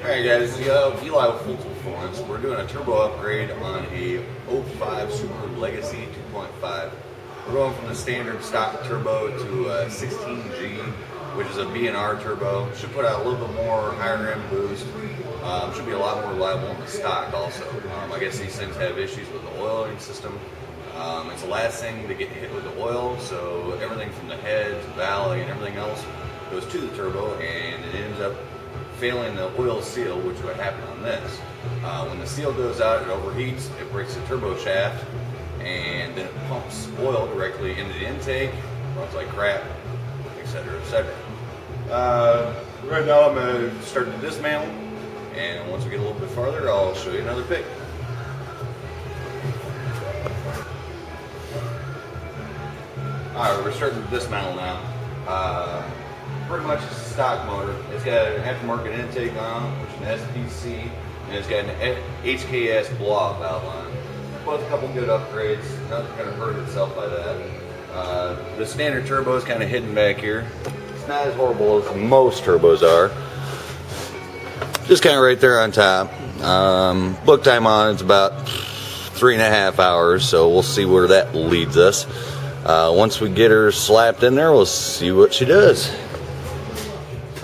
Alright guys, Eli with Full Tool Performance. We're doing a turbo upgrade on a '05 Subaru Legacy 2.5. We're going from the standard stock turbo to a 16G, which is a B&R turbo. Should put out a little bit more higher end boost. Should be a lot more reliable on the stock also. I guess these things have issues with the oiling system. It's the last thing to get hit with the oil, so everything from the head to valley and everything else goes to the turbo, and it ends up failing the oil seal, which would happen on this. When the seal goes out, it overheats, it breaks the turbo shaft, and then it pumps oil directly into the intake, runs like crap, etc., etc. Right now I'm going to start to dismantle, and once we get a little bit farther, I'll show you another pick. Alright, we're starting to dismantle now. Pretty much it's a stock motor. It's got an aftermarket intake on it, which is an SPC, and it's got an HKS blow-off valve on it. Both a couple good upgrades. Nothing's going to hurt itself by that. The standard turbo is kind of hidden back here. It's not as horrible as most turbos are. Just kind of right there on top. Book time on it's about 3.5 hours, so we'll see where that leads us. Once we get her slapped in there, we'll see what she does.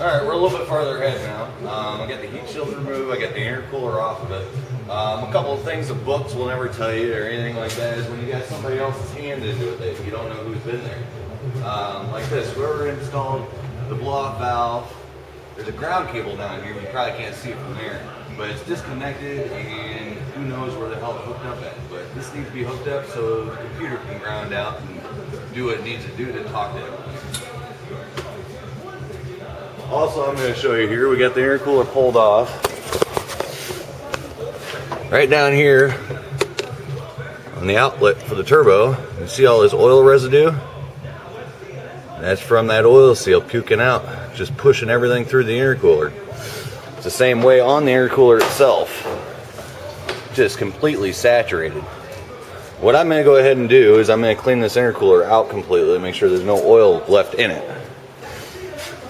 Alright, we're a little bit farther ahead now. I got the heat shield removed, I got the intercooler off of it. A couple of things the books will never tell you or anything like that is when you got somebody else's hand into it, you don't know who's been there. Like this, whoever installed the blow-off valve, there's a ground cable down here, you probably can't see it from there. But it's disconnected and who knows where the hell it's hooked up at. But this needs to be hooked up so the computer can ground out and do what it needs to do to talk to everyone. Also, I'm going to show you here, we got the intercooler pulled off. Right down here on the outlet for the turbo, you see all this oil residue? That's from that oil seal puking out, just pushing everything through the intercooler. It's the same way on the intercooler itself, just completely saturated. What I'm going to go ahead and do is I'm going to clean this intercooler out completely, make sure there's no oil left in it.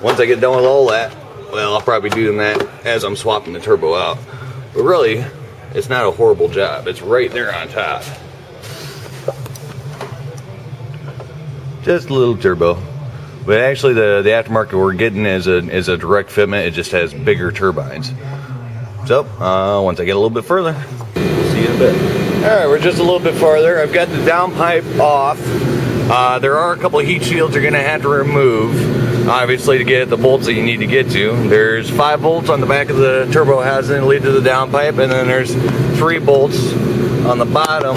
Once I get done with all that, well, I'll probably be doing that as I'm swapping the turbo out. But really, it's not a horrible job. It's right there on top. Just a little turbo. But actually the aftermarket we're getting is a direct fitment. It just has bigger turbines. So, once I get a little bit further, we'll see you in a bit. Alright, we're just a little bit farther. I've got the downpipe off. There are a couple of heat shields you're going to have to remove, obviously, to get at the bolts that you need to get to. There's 5 bolts on the back of the turbo housing that lead to the downpipe, and then there's 3 bolts on the bottom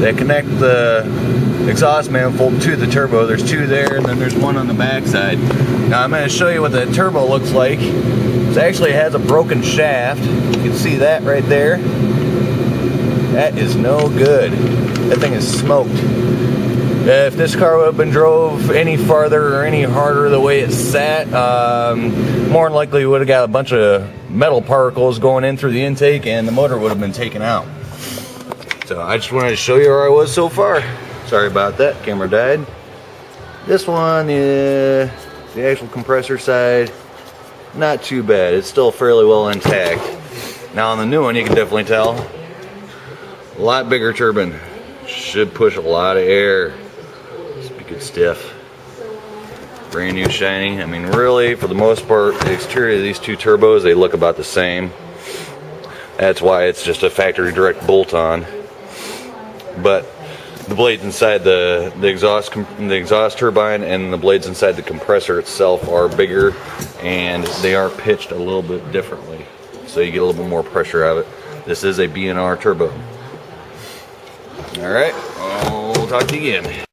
that connect the exhaust manifold to the turbo. There's 2 there, and then there's 1 on the back side. Now I'm going to show you what the turbo looks like. It actually has a broken shaft. You can see that right there. That is no good. That thing is smoked. If this car would have been drove any farther or any harder the way it's sat, more than likely we would have got a bunch of metal particles going in through the intake and the motor would have been taken out. So I just wanted to show you where I was so far. Sorry about that, camera died. This one is the actual compressor side, not too bad. It's still fairly well intact. Now on the new one you can definitely tell, a lot bigger turbine. Should push a lot of air. Good stuff. Brand new shiny. I mean, really, for the most part, the exterior of these 2 turbos, they look about the same. That's why it's just a factory direct bolt on. But the blades inside the exhaust turbine and the blades inside the compressor itself are bigger, and they are pitched a little bit differently, so you get a little bit more pressure out of it. This is a B&R turbo. All right, I'll talk to you again.